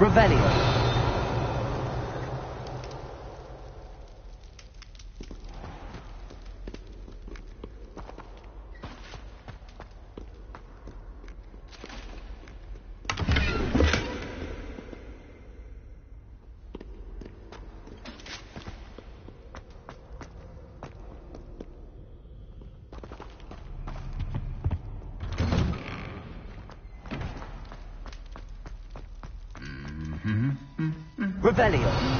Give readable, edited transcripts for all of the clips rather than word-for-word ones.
Revelio. Revelio.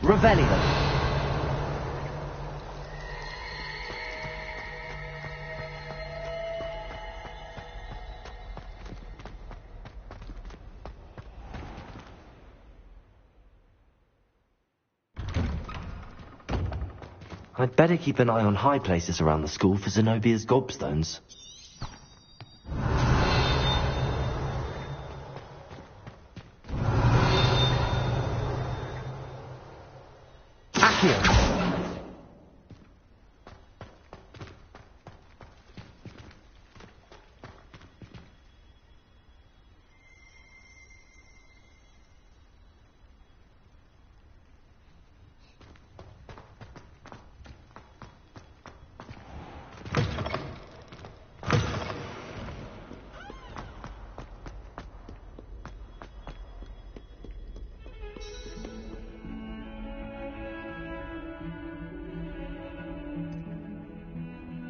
Revelio. I'd better keep an eye on high places around the school for Zenobia's gobstones.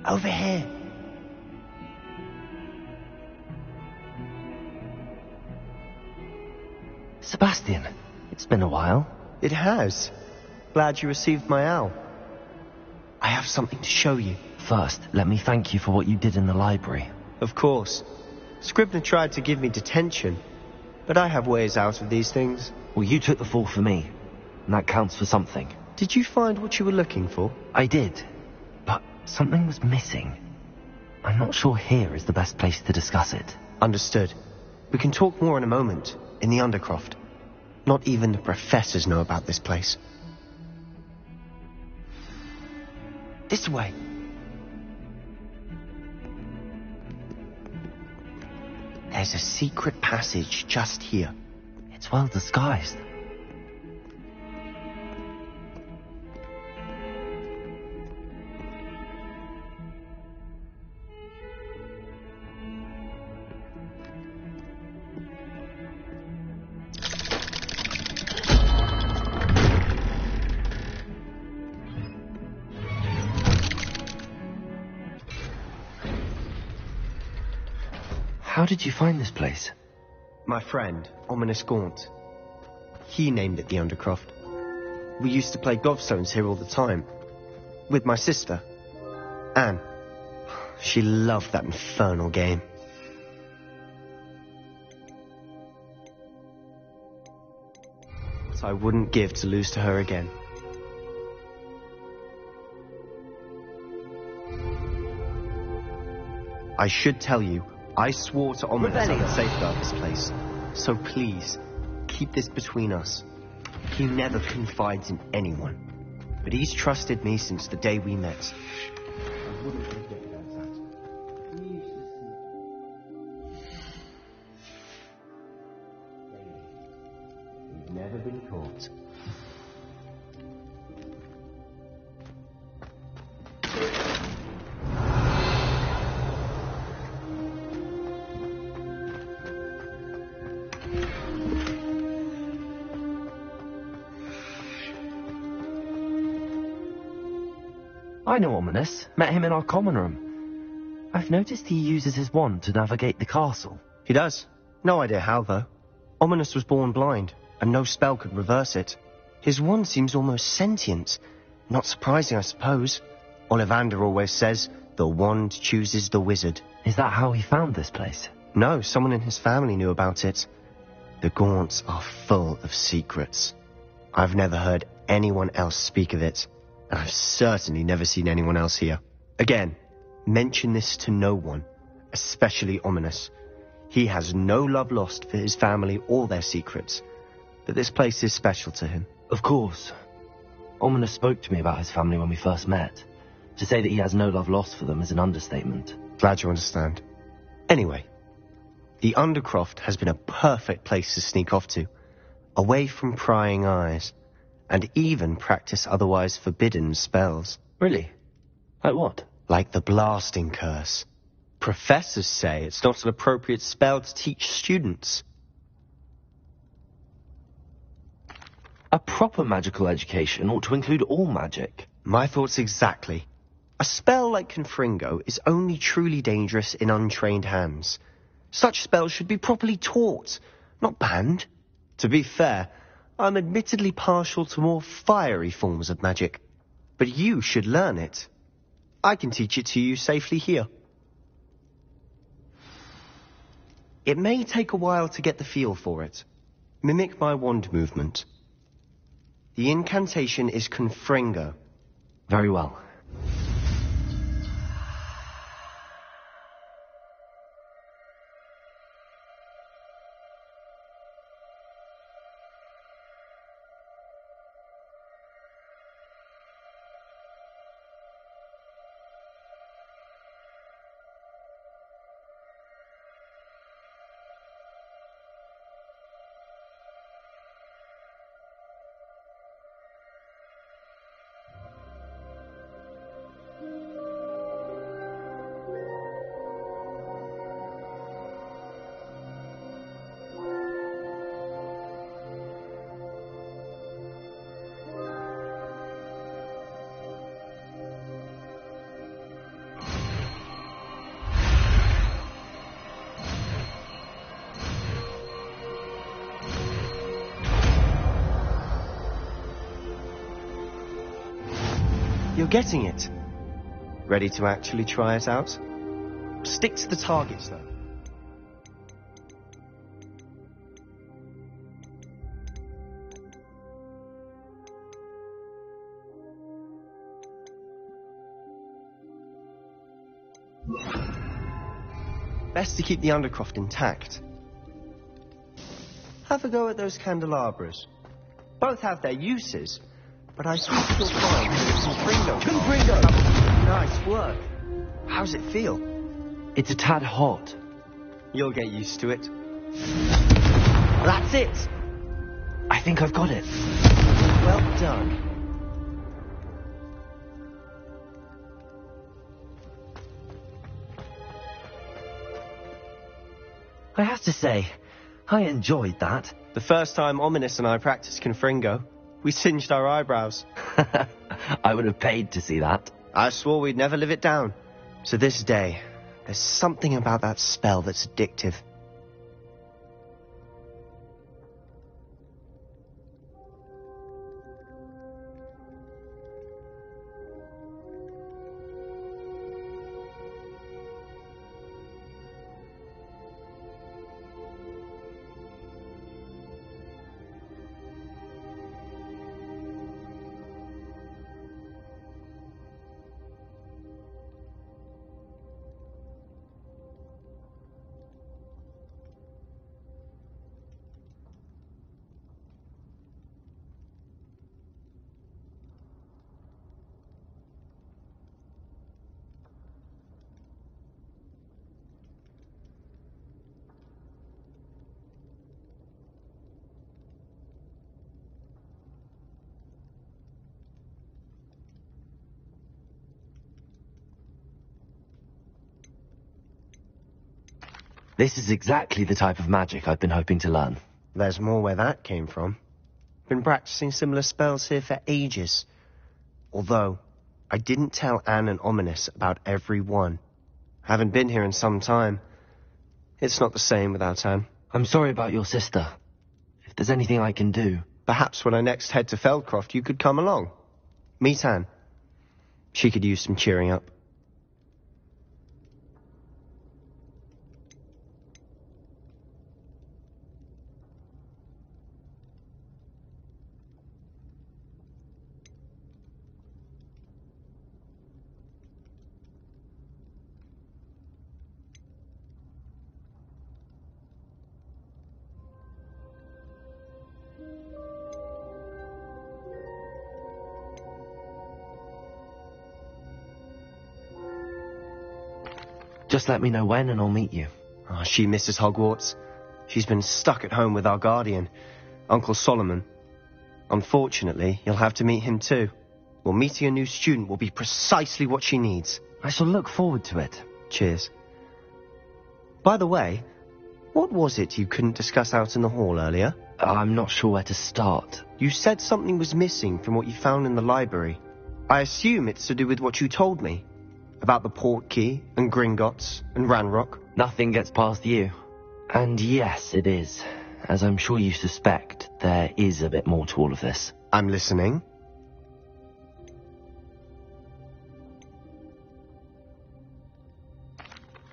Over here. Sebastian, it's been a while. It has. Glad you received my owl. I have something to show you. First, let me thank you for what you did in the library. Of course. Scribner tried to give me detention, but I have ways out of these things. Well, you took the fall for me, and that counts for something. Did you find what you were looking for? I did, but something was missing. I'm not sure here is the best place to discuss it. Understood. We can talk more in a moment, in the Undercroft. Not even the professors know about this place. This way. There's a secret passage just here. It's well disguised. How did you find this place? My friend, Ominous Gaunt. He named it the Undercroft. We used to play gobstones here all the time. With my sister, Anne. She loved that infernal game. So I wouldn't give to lose to her again. I should tell you, I swore to Ominous I would safeguard this place. So please, keep this between us. He never confides in anyone. But he's trusted me since the day we met. I wouldn't forget that. We've never been caught. I know Ominous. Met him in our common room. I've noticed he uses his wand to navigate the castle. He does. No idea how, though. Ominous was born blind, and no spell could reverse it. His wand seems almost sentient. Not surprising, I suppose. Ollivander always says, the wand chooses the wizard. Is that how he found this place? No, someone in his family knew about it. The Gaunts are full of secrets. I've never heard anyone else speak of it, and I've certainly never seen anyone else here. Again, mention this to no one, especially Ominous. He has no love lost for his family or their secrets, but this place is special to him. Of course. Ominous spoke to me about his family when we first met. To say that he has no love lost for them is an understatement. Glad you understand. Anyway, the Undercroft has been a perfect place to sneak off to, away from prying eyes, and even practice otherwise forbidden spells. Really? Like what? Like the blasting curse. Professors say it's not an appropriate spell to teach students. A proper magical education ought to include all magic. My thoughts exactly. A spell like Confringo is only truly dangerous in untrained hands. Such spells should be properly taught, not banned. To be fair, I'm admittedly partial to more fiery forms of magic, but you should learn it. I can teach it to you safely here. It may take a while to get the feel for it. Mimic my wand movement. The incantation is Confringo. Very well. You're getting it. Ready to actually try it out? Stick to the targets, though. Best to keep the Undercroft intact. Have a go at those candelabras. Both have their uses, but I think you'll find Confringo. Nice work. How's it feel? It's a tad hot. You'll get used to it. That's it! I think I've got it. Well done. I have to say, I enjoyed that. The first time Ominous and I practiced Confringo, we singed our eyebrows. I would have paid to see that. I swore we'd never live it down. To this day, there's something about that spell that's addictive. This is exactly the type of magic I've been hoping to learn. There's more where that came from. Been practicing similar spells here for ages. Although, I didn't tell Anne and Ominous about every one. Haven't been here in some time. It's not the same without Anne. I'm sorry about your sister. If there's anything I can do... Perhaps when I next head to Feldcroft, you could come along. Meet Anne. She could use some cheering up. Just let me know when and I'll meet you. Oh, she misses Hogwarts. She's been stuck at home with our guardian, Uncle Solomon. Unfortunately, you'll have to meet him too. Well, meeting a new student will be precisely what she needs. I shall look forward to it. Cheers. By the way, what was it you couldn't discuss out in the hall earlier? I'm not sure where to start. You said something was missing from what you found in the library. I assume it's to do with what you told me. About the Portkey, and Gringotts, and Ranrock. Nothing gets past you. And yes, it is. As I'm sure you suspect, there is a bit more to all of this. I'm listening.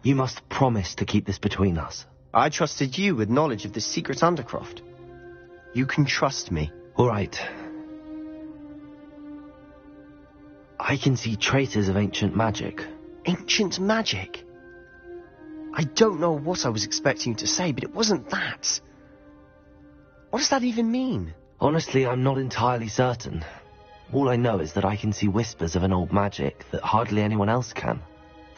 You must promise to keep this between us. I trusted you with knowledge of this secret Undercroft. You can trust me. All right. I can see traces of ancient magic. Ancient magic? I don't know what I was expecting you to say, but it wasn't that. What does that even mean? Honestly, I'm not entirely certain. All I know is that I can see whispers of an old magic that hardly anyone else can.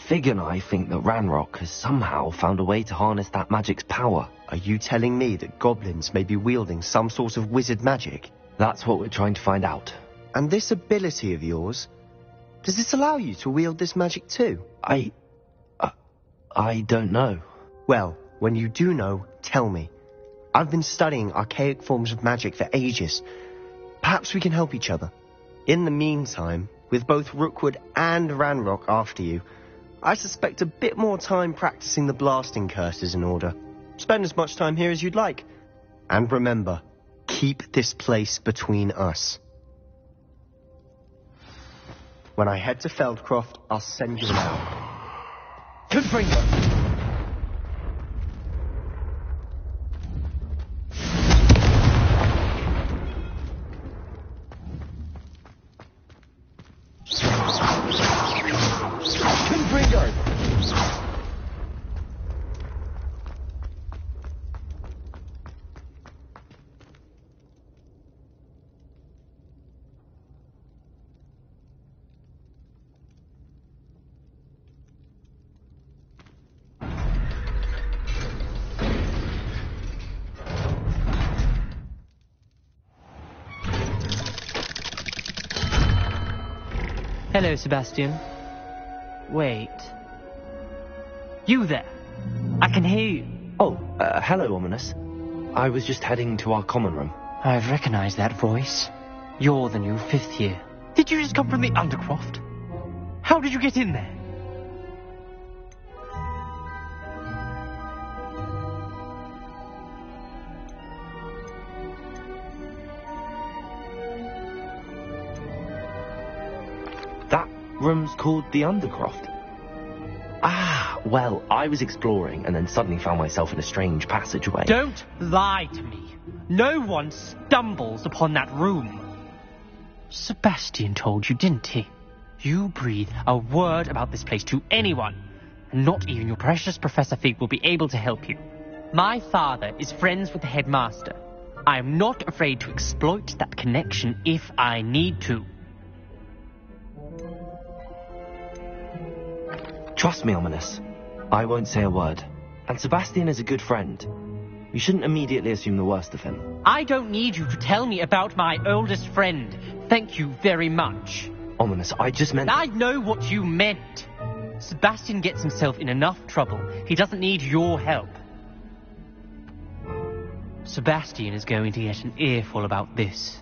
Fig and I think that Ranrock has somehow found a way to harness that magic's power. Are you telling me that goblins may be wielding some sort of wizard magic? That's what we're trying to find out. And this ability of yours, does this allow you to wield this magic too? I don't know. Well, when you do know, tell me. I've been studying archaic forms of magic for ages. Perhaps we can help each other. In the meantime, with both Rookwood and Ranrock after you, I suspect a bit more time practicing the blasting curse is in order. Spend as much time here as you'd like. And remember, keep this place between us. When I head to Feldcroft, I'll send you an hour. Confringo! Hello, Sebastian. Wait. You there? I can hear you. Oh, hello, Ominous. I was just heading to our common room. I've recognized that voice. You're the new 5th year. Did you just come from the Undercroft? How did you get in there? That room's called the Undercroft. Ah, well, I was exploring and then suddenly found myself in a strange passageway. Don't lie to me. No one stumbles upon that room. Sebastian told you, didn't he? You breathe a word about this place to anyone, and not even your precious Professor Fig will be able to help you. My father is friends with the headmaster. I am not afraid to exploit that connection if I need to. Trust me, Ominous. I won't say a word. And Sebastian is a good friend. You shouldn't immediately assume the worst of him. I don't need you to tell me about my oldest friend. Thank you very much. Ominous, I just meant... I know what you meant. Sebastian gets himself in enough trouble. He doesn't need your help. Sebastian is going to get an earful about this.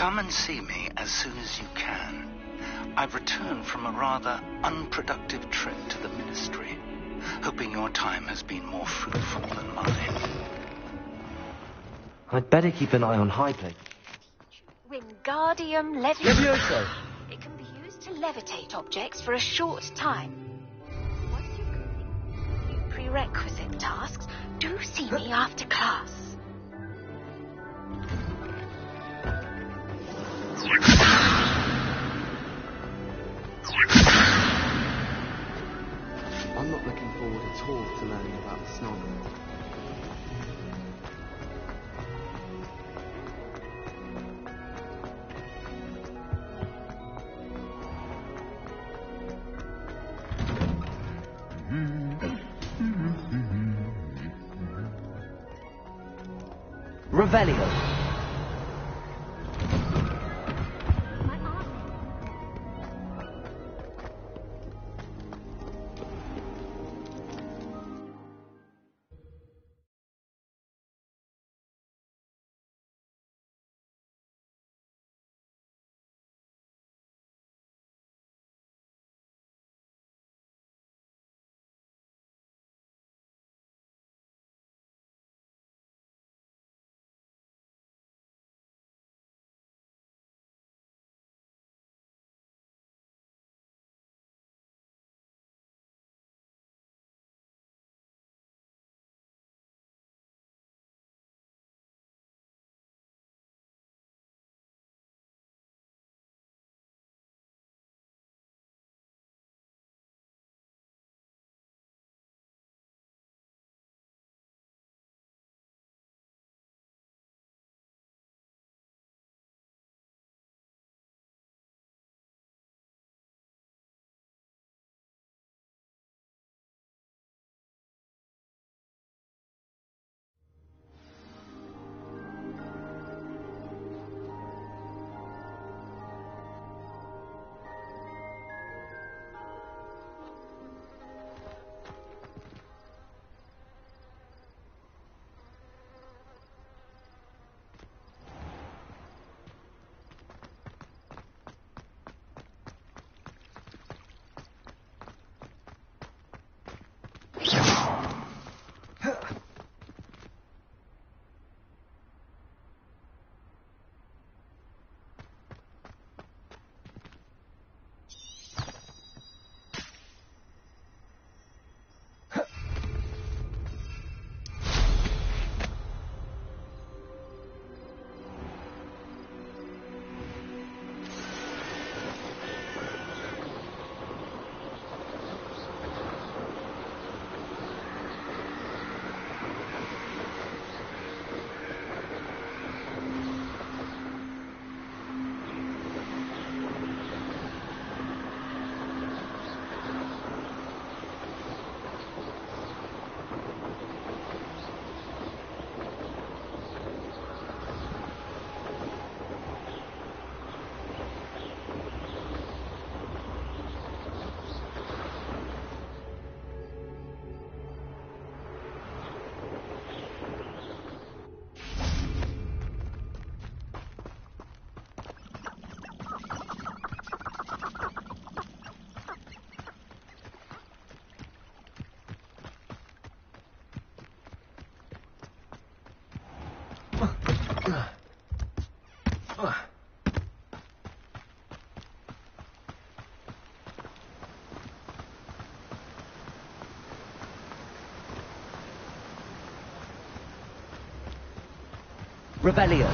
Come and see me as soon as you can. I've returned from a rather unproductive trip to the Ministry, hoping your time has been more fruitful than mine. I'd better keep an eye on High Place. Wingardium Leviosa. It can be used to levitate objects for a short time. Once you complete prerequisite tasks, do see me after class. I'm not looking forward at all to learning about the snog. Revelio. Revelio.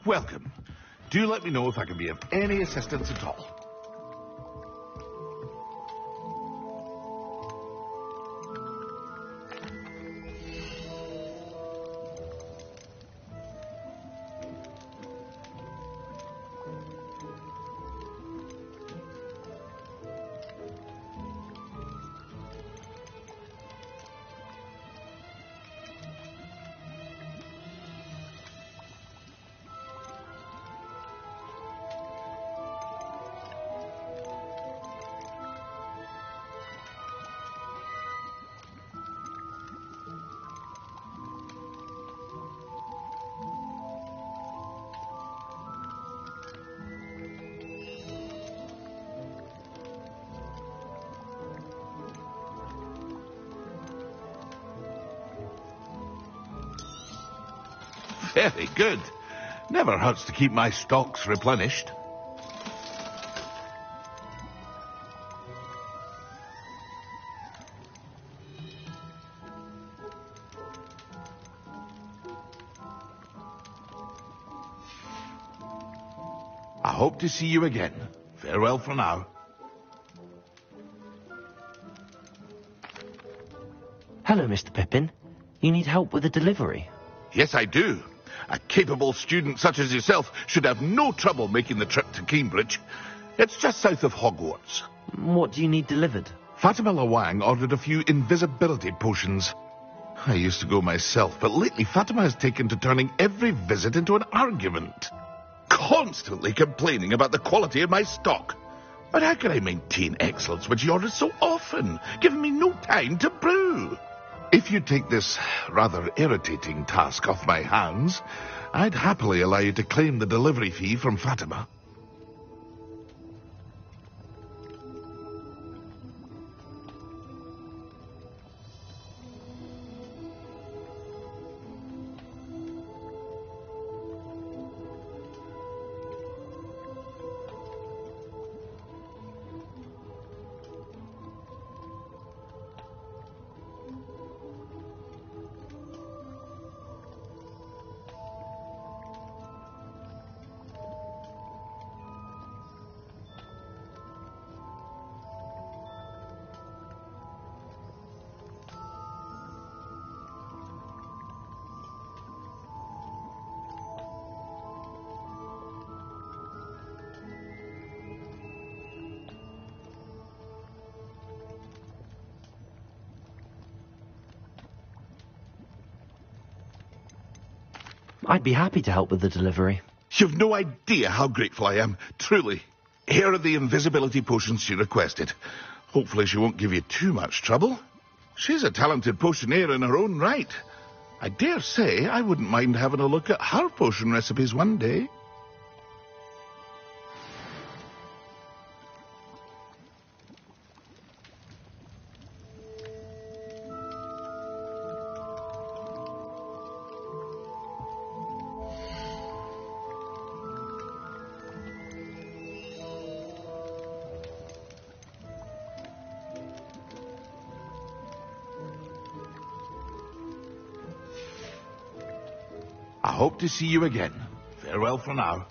Welcome. Do let me know if I can be of any assistance at all. Very good. Never hurts to keep my stocks replenished. I hope to see you again. Farewell for now. Hello, Mr. Pippin. You need help with a delivery? Yes, I do. A capable student such as yourself should have no trouble making the trip to Cambridge. It's just south of Hogwarts. What do you need delivered? Fatima Lawang ordered a few invisibility potions. I used to go myself, but lately Fatima has taken to turning every visit into an argument. Constantly complaining about the quality of my stock. But how can I maintain excellence when she orders so often, giving me no time to brew? If you take this rather irritating task off my hands, I'd happily allow you to claim the delivery fee from Fatima. I'd be happy to help with the delivery. You've no idea how grateful I am, truly. Here are the invisibility potions she requested. Hopefully she won't give you too much trouble. She's a talented potioneer in her own right. I dare say I wouldn't mind having a look at her potion recipes one day. I hope to see you again. Farewell for now.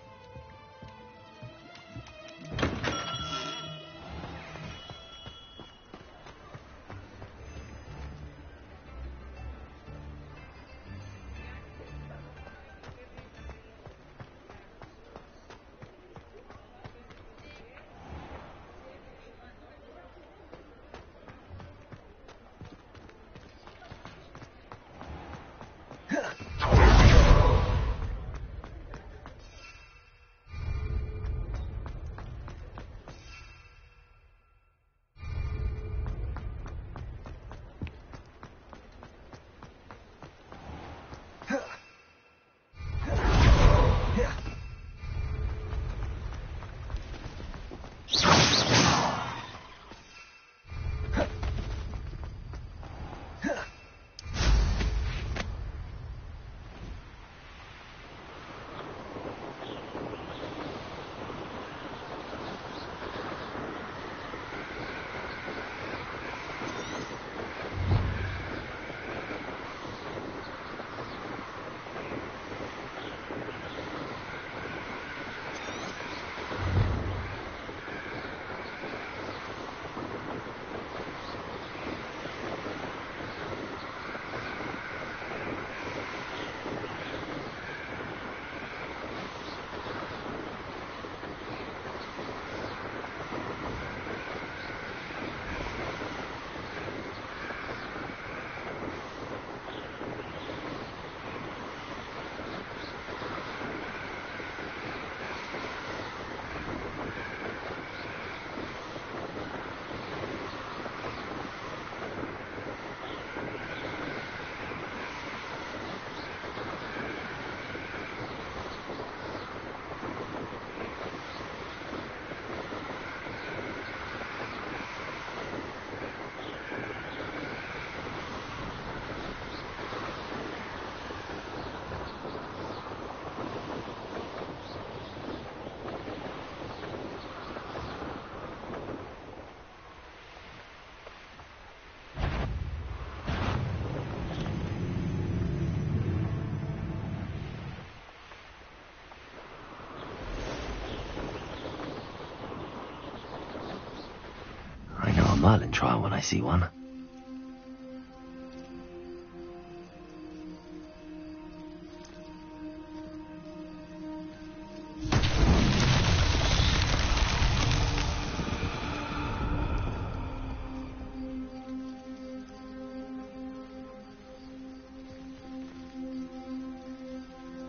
Merlin trial when I see one.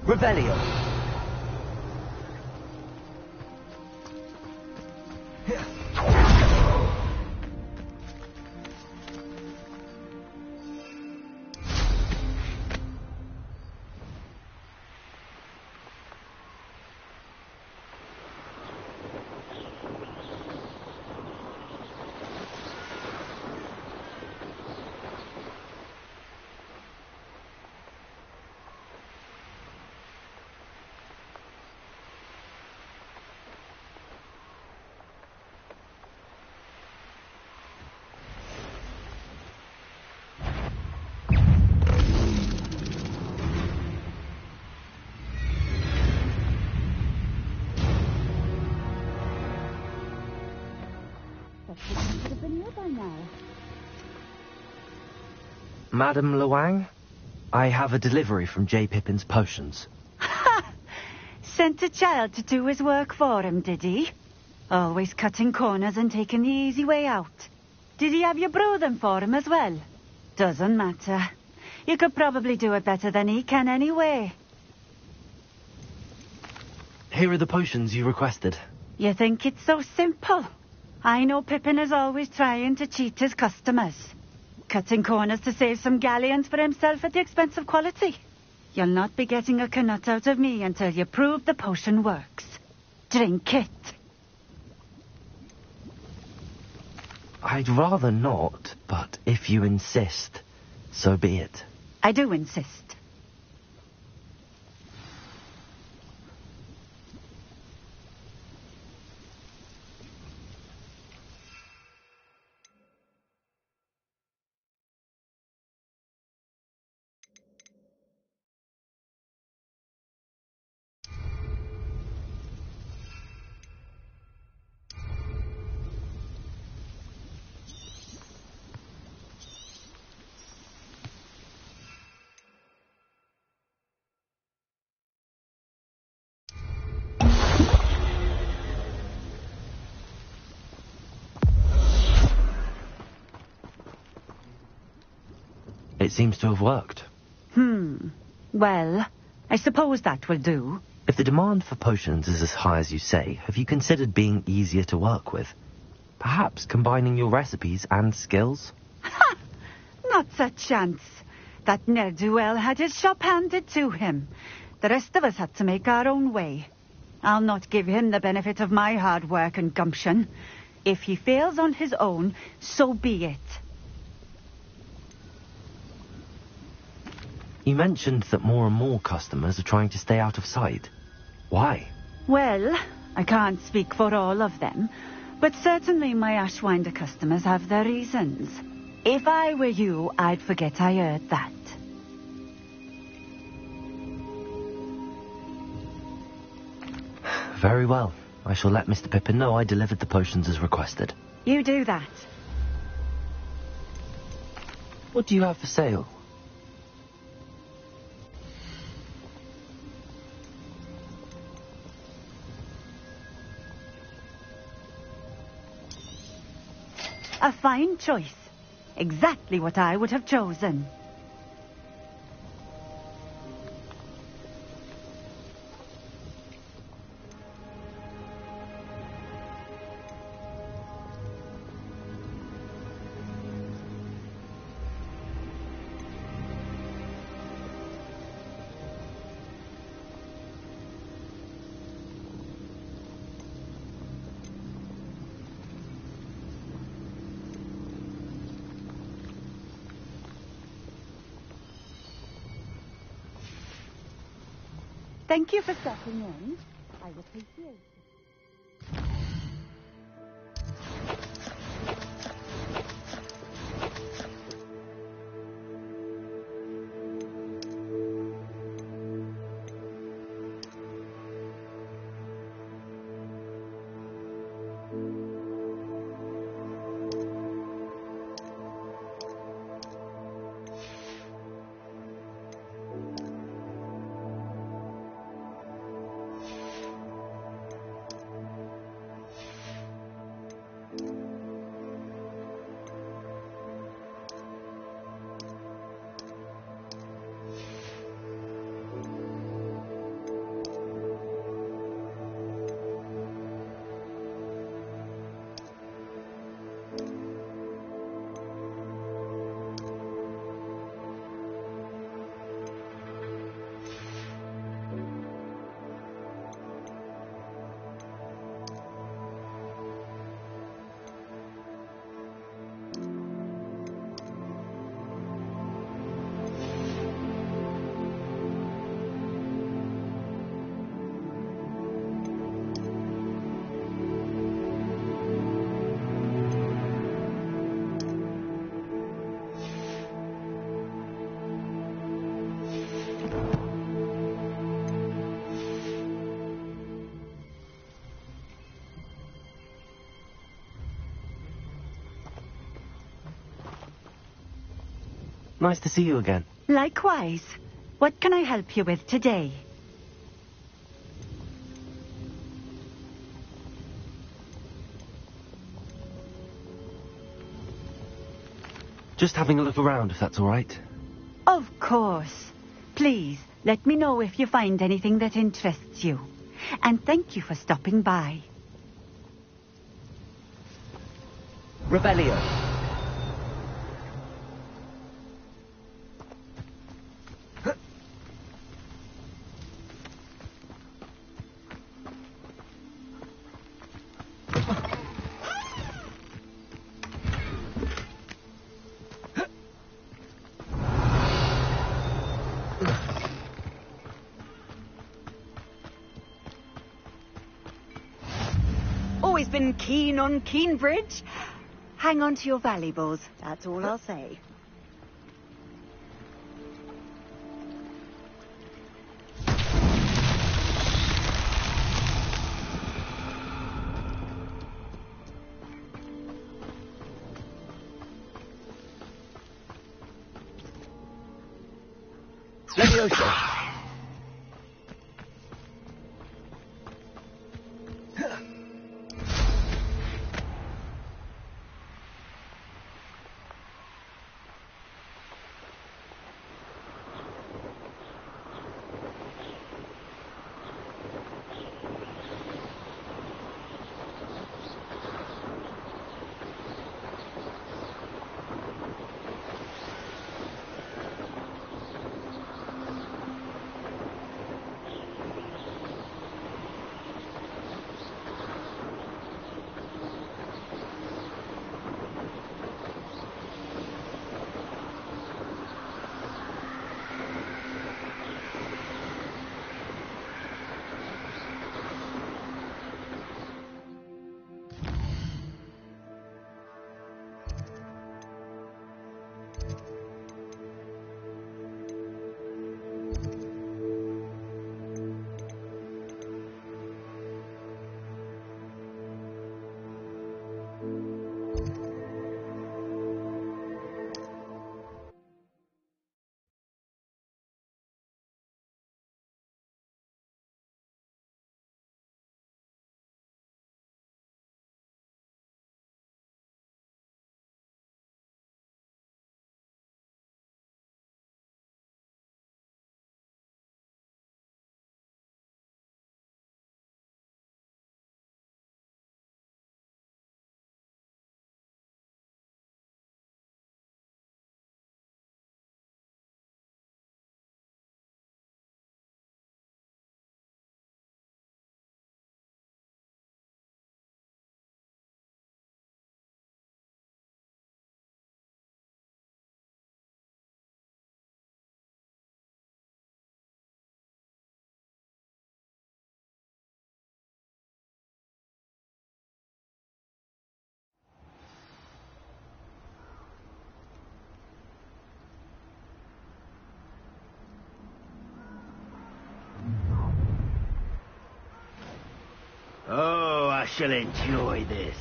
Revelio. Madam Luang, I have a delivery from J. Pippin's potions. Ha! Sent a child to do his work for him, did he? Always cutting corners and taking the easy way out. Did he have you brew them for him as well? Doesn't matter. You could probably do it better than he can anyway. Here are the potions you requested. You think it's so simple? I know Pippin is always trying to cheat his customers. Cutting corners to save some galleons for himself at the expense of quality. You'll not be getting a knut out of me until you prove the potion works. Drink it. I'd rather not, but if you insist, so be it. I do insist. It seems to have worked. Well, I suppose that will do. If the demand for potions is as high as you say, have you considered being easier to work with? Perhaps combining your recipes and skills? Ha! Not a chance. That ne'er-do-well had his shop handed to him. The rest of us had to make our own way. I'll not give him the benefit of my hard work and gumption. If he fails on his own, so be it. You mentioned that more and more customers are trying to stay out of sight. Why? Well, I can't speak for all of them, but certainly my Ashwinder customers have their reasons. If I were you, I'd forget I heard that. Very well. I shall let Mr. Pippin know I delivered the potions as requested. You do that. What do you have for sale? A fine choice. Exactly what I would have chosen. Thank you for stopping in. I appreciate it. Nice to see you again. Likewise. What can I help you with today? Just having a look around, if that's all right. Of course. Please, let me know if you find anything that interests you. And thank you for stopping by. Revelio. Always been keen on Keenbridge. Hang on to your valuables, that's all I'll say. Leviosa. Oh, I shall enjoy this.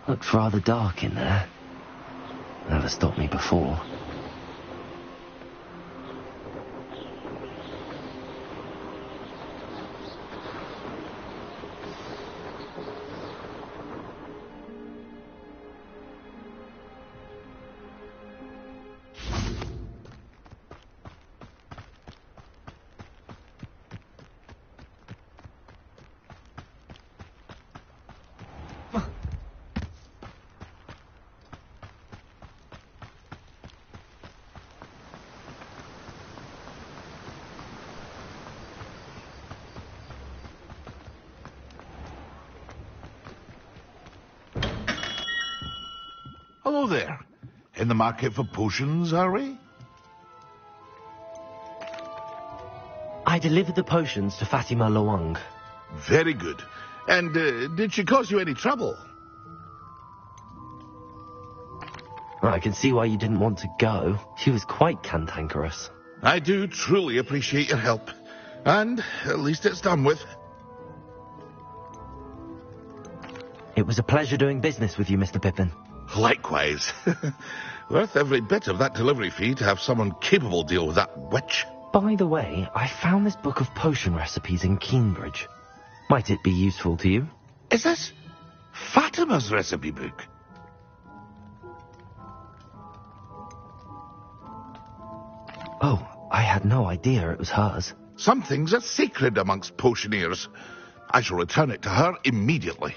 Looks rather dark in there. Never stopped me before. Hello there. In the market for potions, are we? I delivered the potions to Fatima Lawang. Very good. And did she cause you any trouble? I can see why you didn't want to go. She was quite cantankerous. I do truly appreciate your help. And at least it's done with. It was a pleasure doing business with you, Mr. Pippin. Likewise. Worth every bit of that delivery fee to have someone capable deal with that witch. By the way, I found this book of potion recipes in Cambridge. Might it be useful to you? Is this Fatima's recipe book? Oh, I had no idea it was hers. Some things are sacred amongst potioneers. I shall return it to her immediately.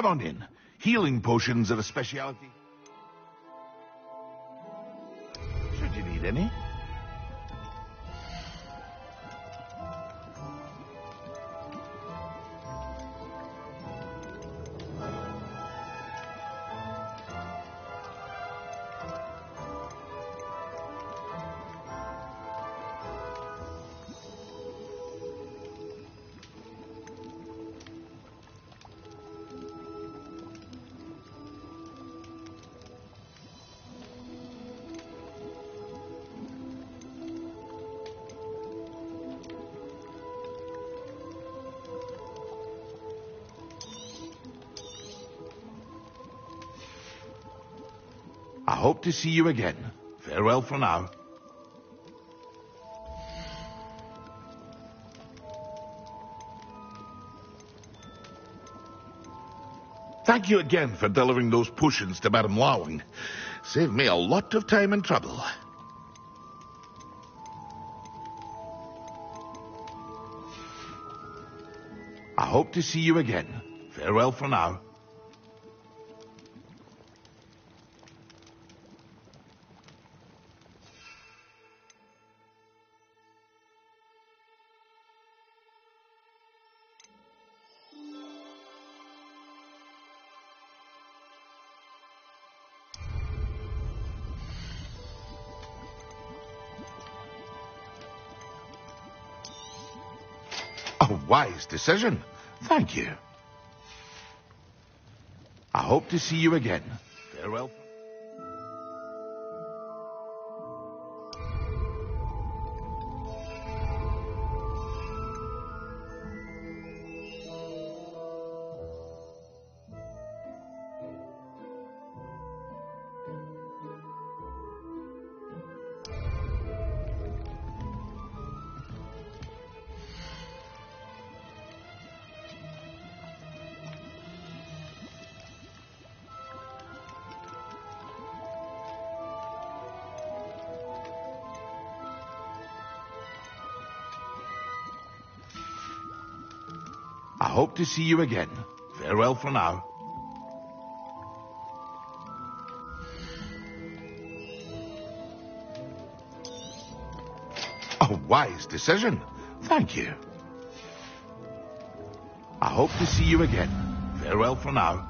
come on in. Healing potions are a specialty. Should you need any? I hope to see you again. Farewell for now. Thank you again for delivering those potions to Madame Lawing. Saved me a lot of time and trouble. I hope to see you again. Farewell for now. A wise decision. Thank you. I hope to see you again. Farewell. I hope to see you again. Farewell for now. A wise decision. Thank you. I hope to see you again. Farewell for now.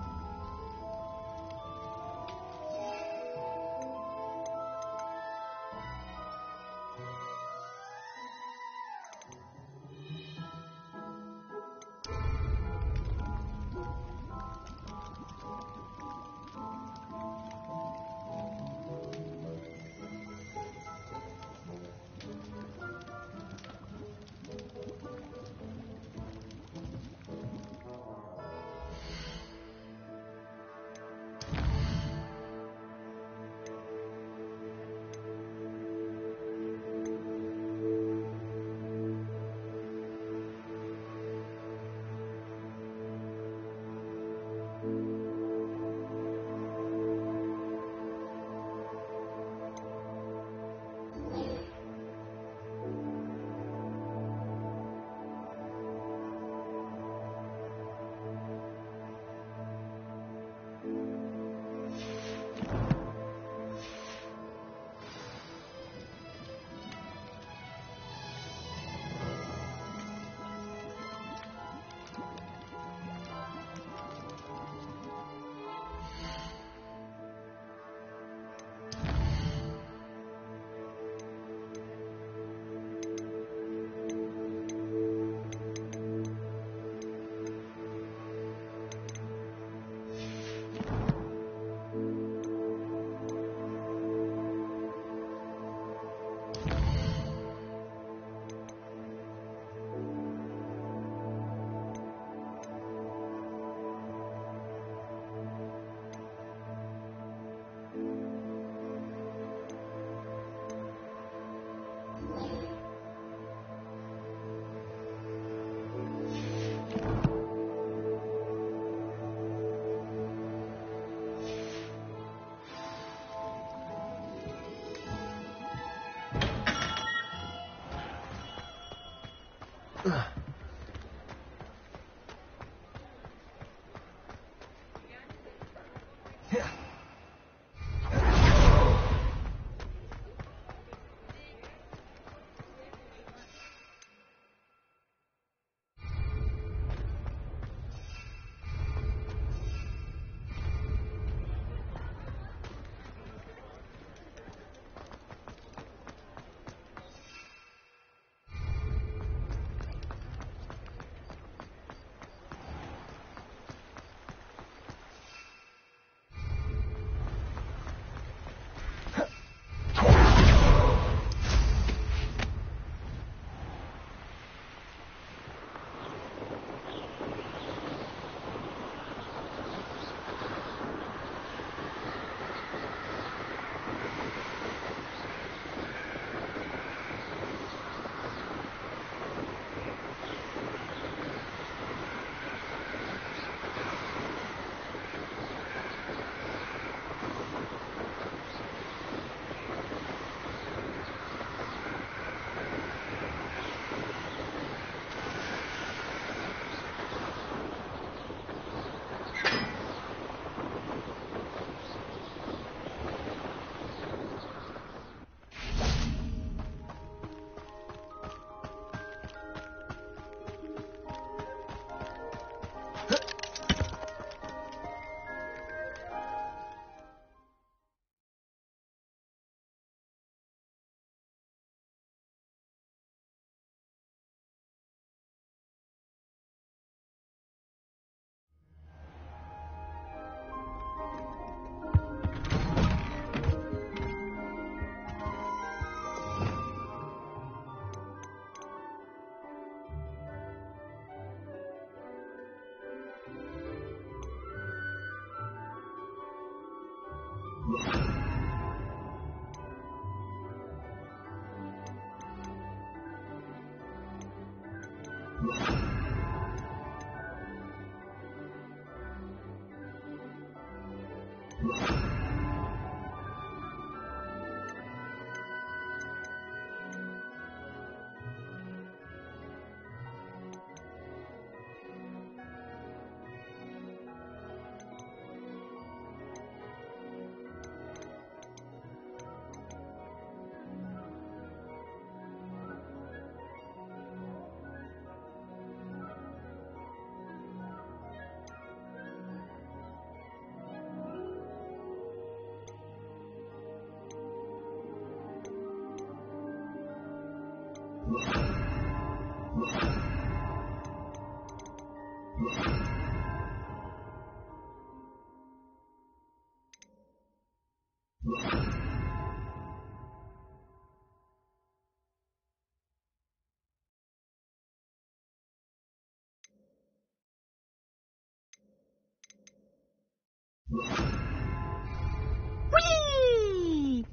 Whee!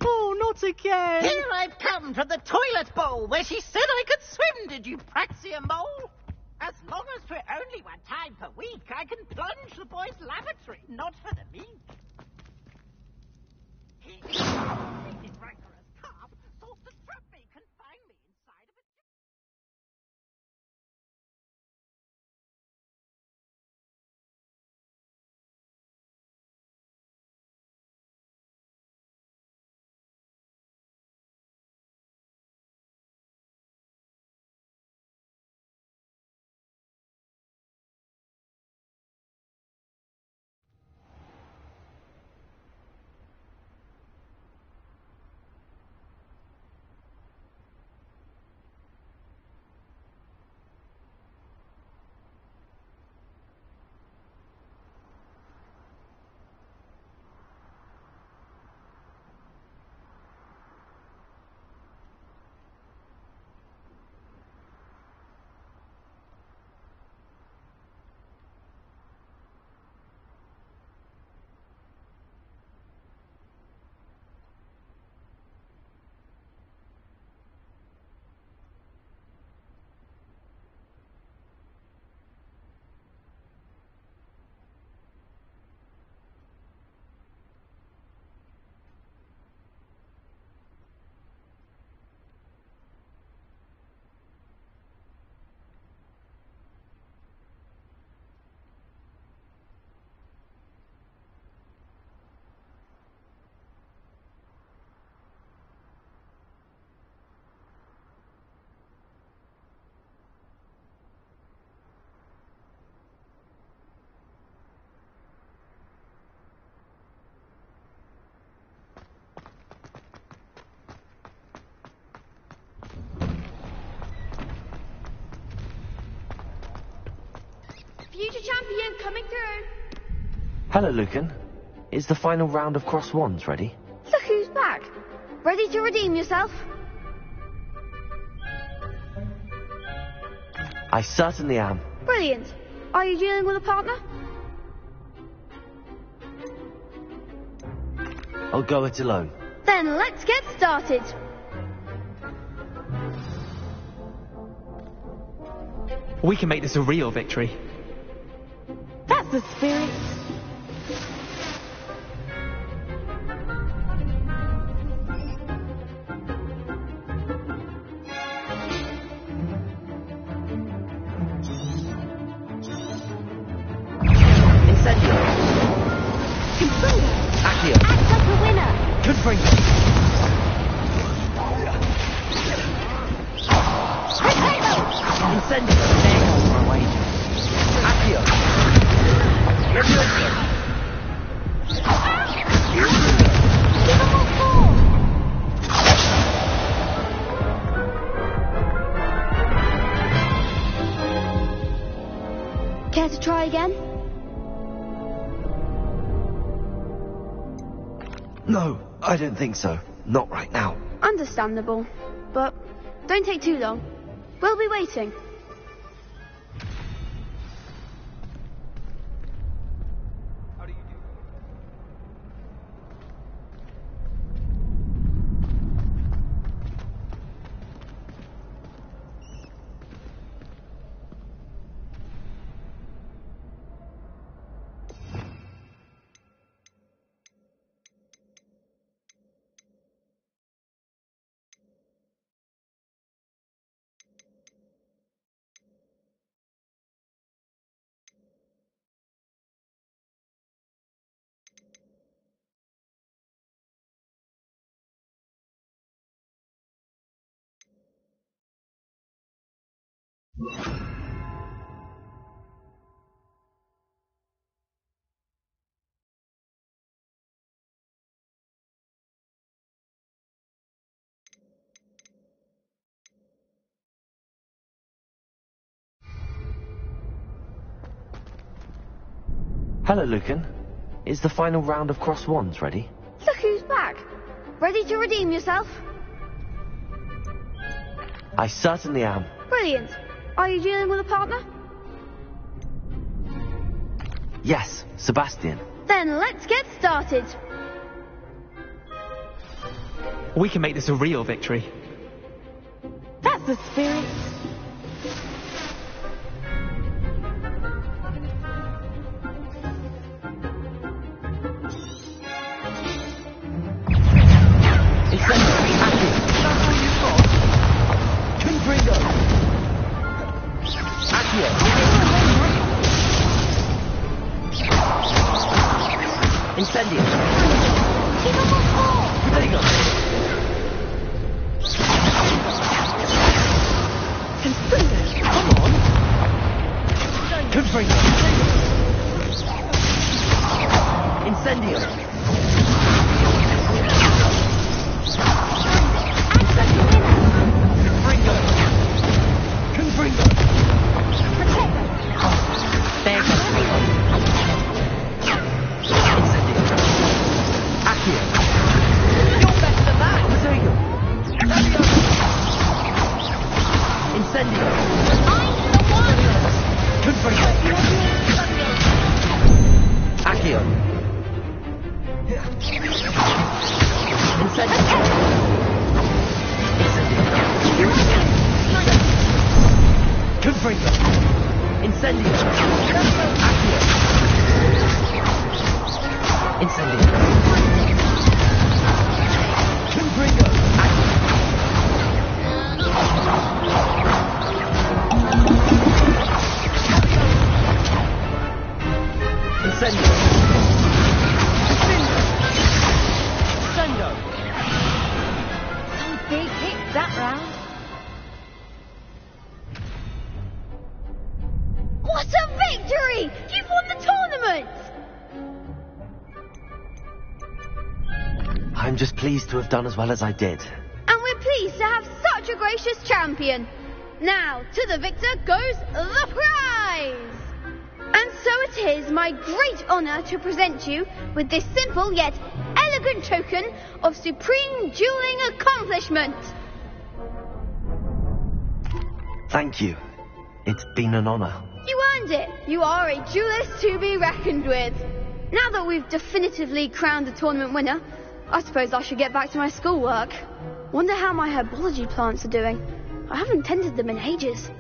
Oh, not again! Here I've come from the toilet bowl where she said I could swim, did you praxia mole? As long as for only one time per week, I can plunge the boy's lavatory, not for the meek. He rancorous carp sought to trap me, confine me inside of a... Future champion coming through. Hello, Lucan. Is the final round of cross wands ready? Look who's back. Ready to redeem yourself? I certainly am. Brilliant. Are you dealing with a partner? I'll go it alone. Then let's get started. We can make this a real victory. That's the spirit. Incendio. Accio. Act like a winner. Good for you. Incendio. Nail for a wager. Accio. Give him a call. Care to try again? No, I don't think so. Not right now. Understandable. But don't take too long. We'll be waiting. Hello, Lucan. Is the final round of cross wands ready? Look who's back. Ready to redeem yourself? I certainly am. Brilliant. Are you dealing with a partner? Yes, Sebastian. Then let's get started. We can make this a real victory. That's the spirit. Incendio. Keep up on four. There you go. Come on. Confringo. Incendio. Confringo. Confringo. There you go. You're better than that! Incendio! Incendio! I'm the one! Confringo! Accio! Incendio! Confringo! Incendio! Accio! Incendio! Confringo! Incendio! Incendio! Some big hits that round. What a victory! You've won the tournament! I'm just pleased to have done as well as I did. And we're pleased to have such a gracious champion. Now, to the victor goes the prize! And so it is my great honour to present you with this simple yet elegant token of supreme dueling accomplishment. Thank you. It's been an honour. You earned it. You are a duelist to be reckoned with. Now that we've definitively crowned the tournament winner, I suppose I should get back to my schoolwork. Wonder how my herbology plants are doing. I haven't tended them in ages.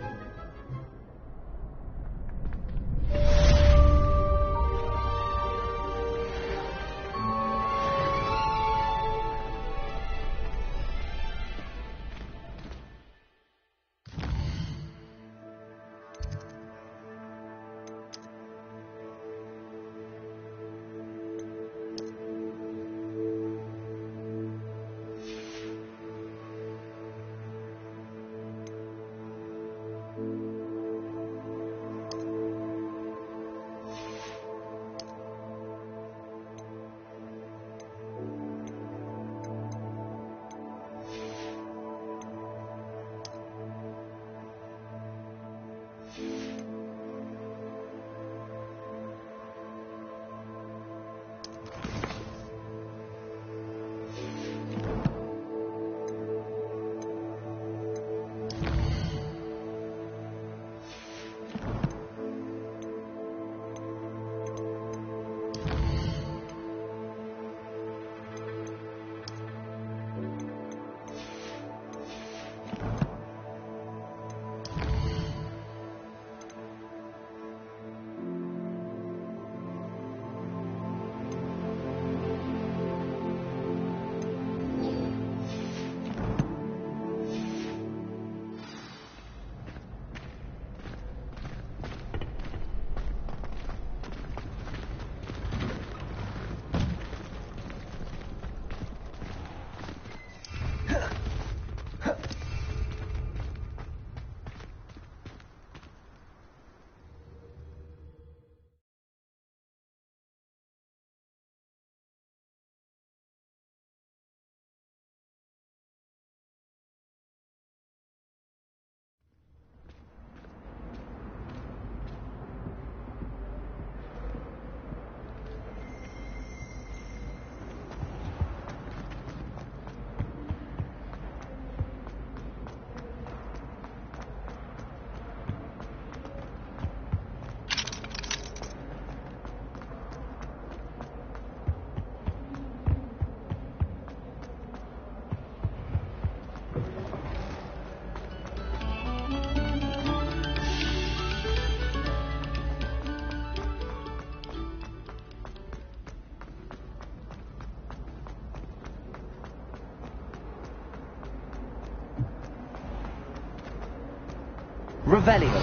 Revelio.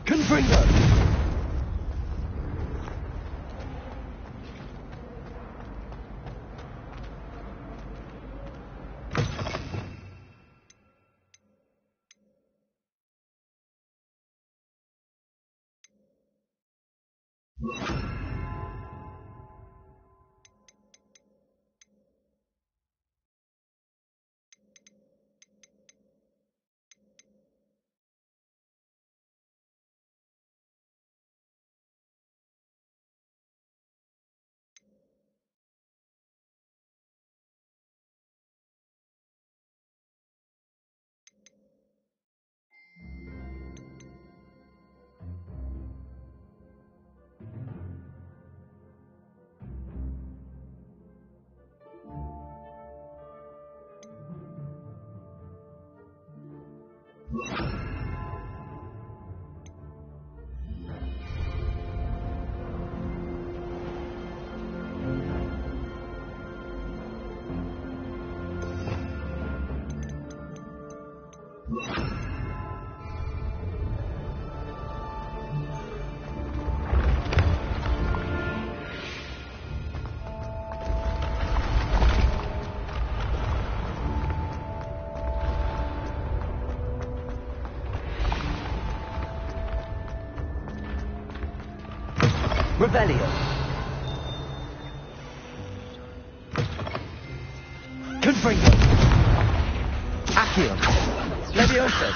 Confringo. Revelio. Confringo. Accio. Levioso.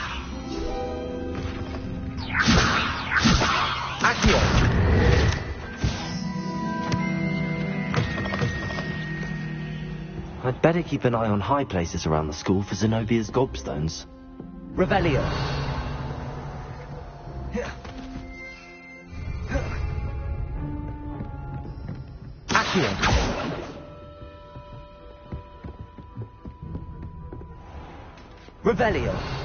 Accio. I'd better keep an eye on high places around the school for Zenobia's gobstones. Revelio. Revelio.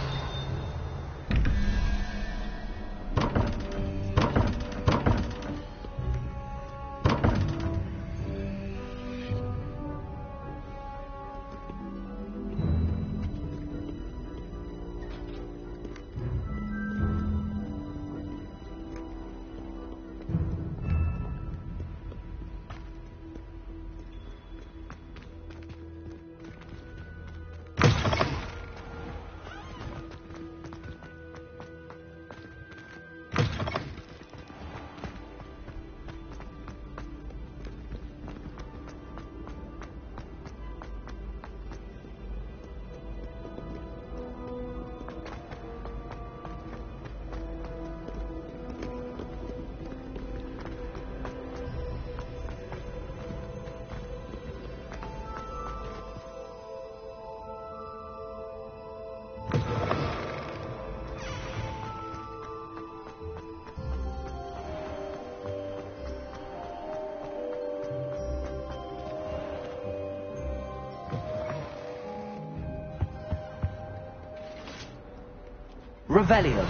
Revelio.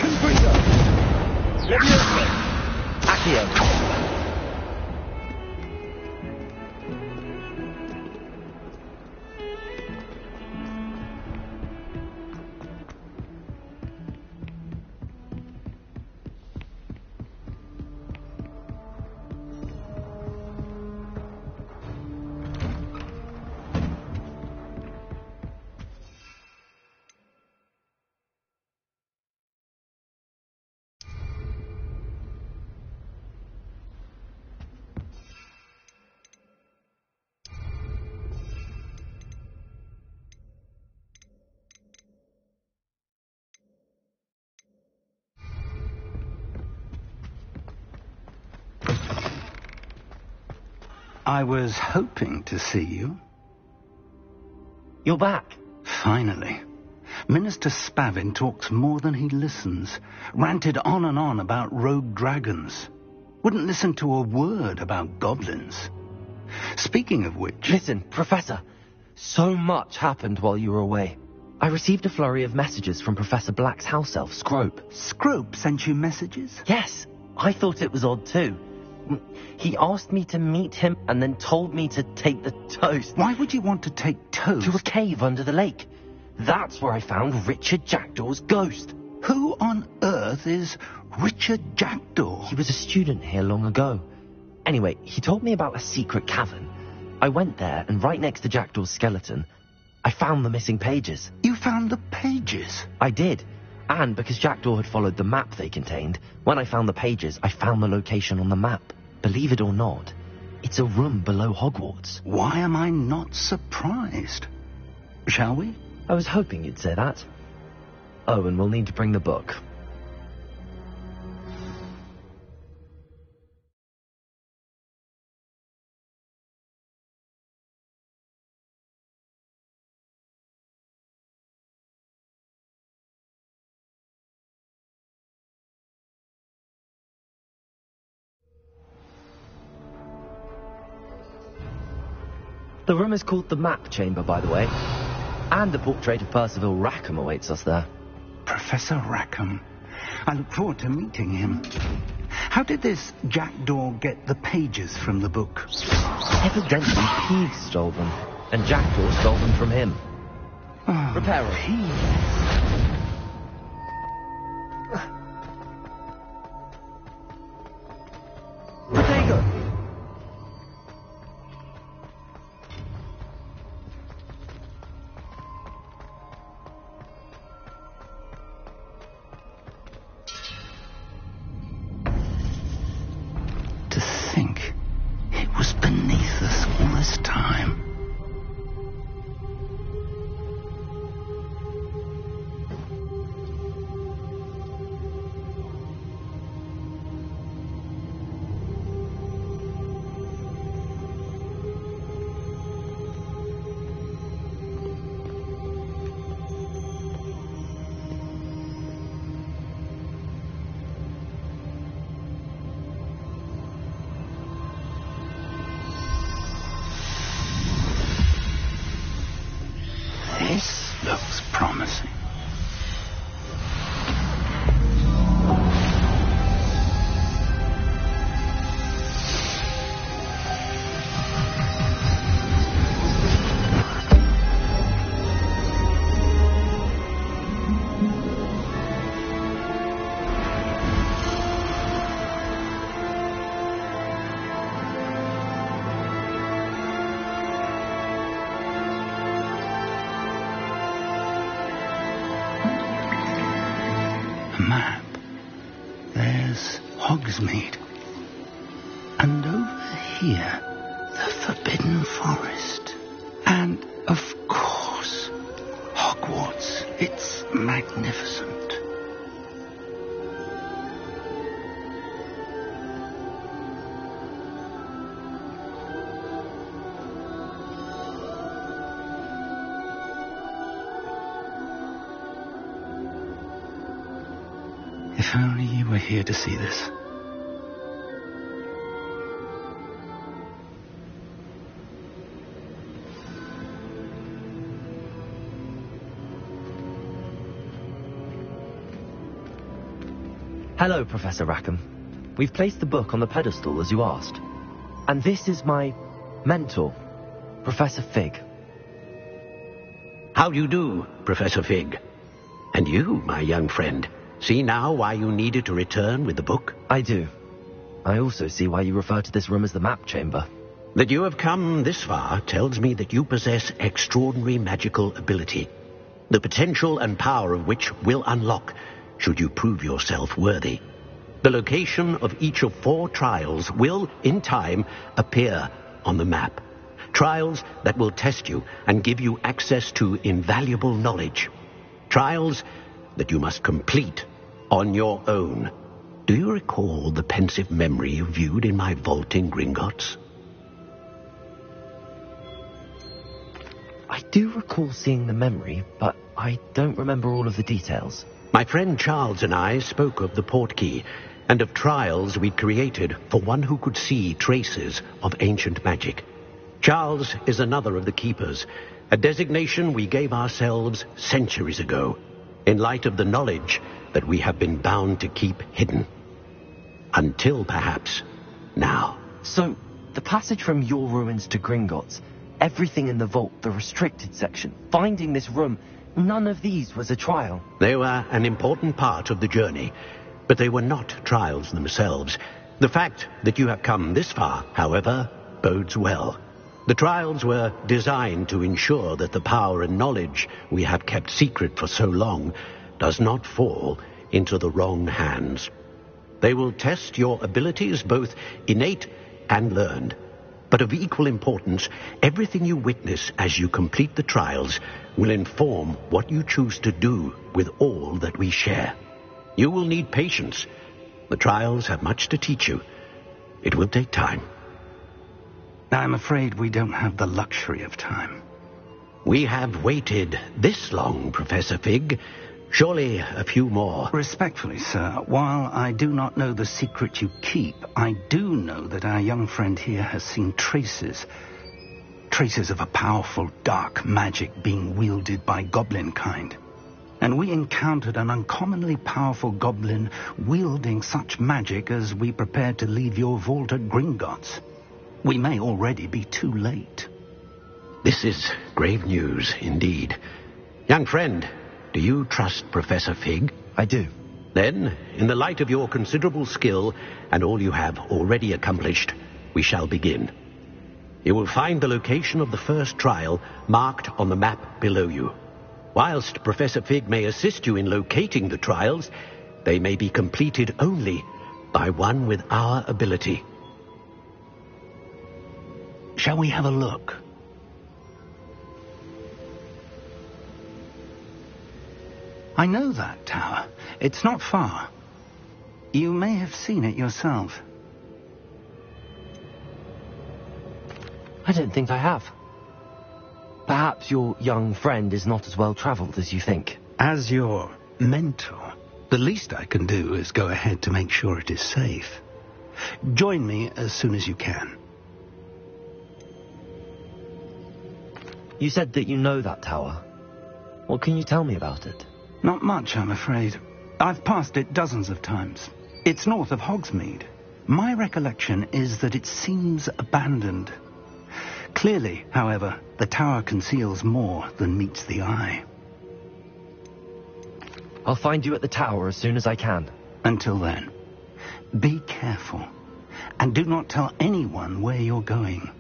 Confringo. Levioso. Accio. I was hoping to see you. You're back. Finally. Minister Spavin talks more than he listens. Ranted on and on about rogue dragons. Wouldn't listen to a word about goblins. Speaking of which... Listen, Professor. So much happened while you were away. I received a flurry of messages from Professor Black's house elf, Scrope. Scrope sent you messages? Yes, I thought it was odd too. He asked me to meet him and then told me to take the toast. Why would you want to take toast? To a cave under the lake. That's where I found Richard Jackdaw's ghost. Who on earth is Richard Jackdaw? He was a student here long ago. Anyway, he told me about a secret cavern. I went there, and right next to Jackdaw's skeleton, I found the missing pages. You found the pages? I did. And because Jackdaw had followed the map they contained, when I found the pages, I found the location on the map. Believe it or not, it's a room below Hogwarts. Why am I not surprised? Shall we? I was hoping you'd say that. Oh, and we'll need to bring the book. The room is called the Map Chamber, by the way. And a portrait of Percival Rackham awaits us there. Professor Rackham. I look forward to meeting him. How did this Jackdaw get the pages from the book? Evidently, Peeves stole them, and Jackdaw stole them from him. Oh, Repair them. Protego! To think it was beneath us all this time. This looks promising. Map. There's Hogsmeade. And over here, the Forbidden Forest. And, of course, Hogwarts. It's magnificent. If only you were here to see this. Hello, Professor Rackham. We've placed the book on the pedestal, as you asked. And this is my mentor, Professor Fig. How do you do, Professor Fig? And you, my young friend, see now why you needed to return with the book? I do. I also see why you refer to this room as the Map Chamber. That you have come this far tells me that you possess extraordinary magical ability, the potential and power of which will unlock should you prove yourself worthy. The location of each of 4 trials will, in time, appear on the map. Trials that will test you and give you access to invaluable knowledge. Trials that you must complete on your own. Do you recall the pensive memory you viewed in my vault in Gringotts? I do recall seeing the memory, but I don't remember all of the details. My friend Charles and I spoke of the portkey and of trials we'd created for one who could see traces of ancient magic. Charles is another of the keepers, a designation we gave ourselves centuries ago, in light of the knowledge that we have been bound to keep hidden. Until, perhaps, now. So, the passage from your ruins to Gringotts, everything in the vault, the restricted section, finding this room, none of these was a trial. They were an important part of the journey, but they were not trials themselves. The fact that you have come this far, however, bodes well. The trials were designed to ensure that the power and knowledge we have kept secret for so long does not fall into the wrong hands. They will test your abilities, both innate and learned. But of equal importance, everything you witness as you complete the trials will inform what you choose to do with all that we share. You will need patience. The trials have much to teach you. It will take time. I'm afraid we don't have the luxury of time. We have waited this long, Professor Fig. Surely a few more. Respectfully, sir, while I do not know the secret you keep, I do know that our young friend here has seen traces of a powerful dark magic being wielded by goblin kind. And we encountered an uncommonly powerful goblin wielding such magic as we prepared to leave your vault at Gringotts. We may already be too late. This is grave news, indeed. Young friend, do you trust Professor Fig? I do. Then, in the light of your considerable skill and all you have already accomplished, we shall begin. You will find the location of the first trial marked on the map below you. Whilst Professor Fig may assist you in locating the trials, they may be completed only by one with our ability. Shall we have a look? I know that tower. It's not far. You may have seen it yourself. I don't think I have. Perhaps your young friend is not as well traveled as you think. As your mentor, the least I can do is go ahead to make sure it is safe. Join me as soon as you can. You said that you know that tower. What can you tell me about it? Not much, I'm afraid. I've passed it dozens of times. It's north of Hogsmeade. My recollection is that it seems abandoned. Clearly, however, the tower conceals more than meets the eye. I'll find you at the tower as soon as I can. Until then, be careful, and do not tell anyone where you're going.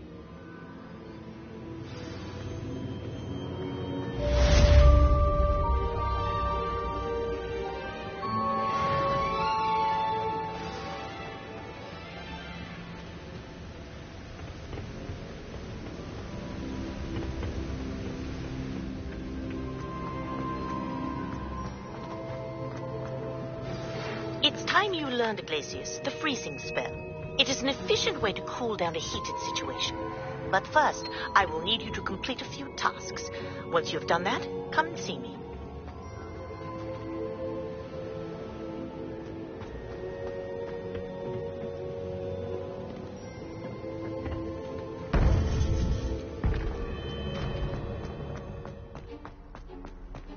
It's time you learned, Glacius, the freezing spell. It is an efficient way to cool down a heated situation. But first, I will need you to complete a few tasks. Once you've done that, come and see me.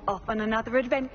Off on another adventure.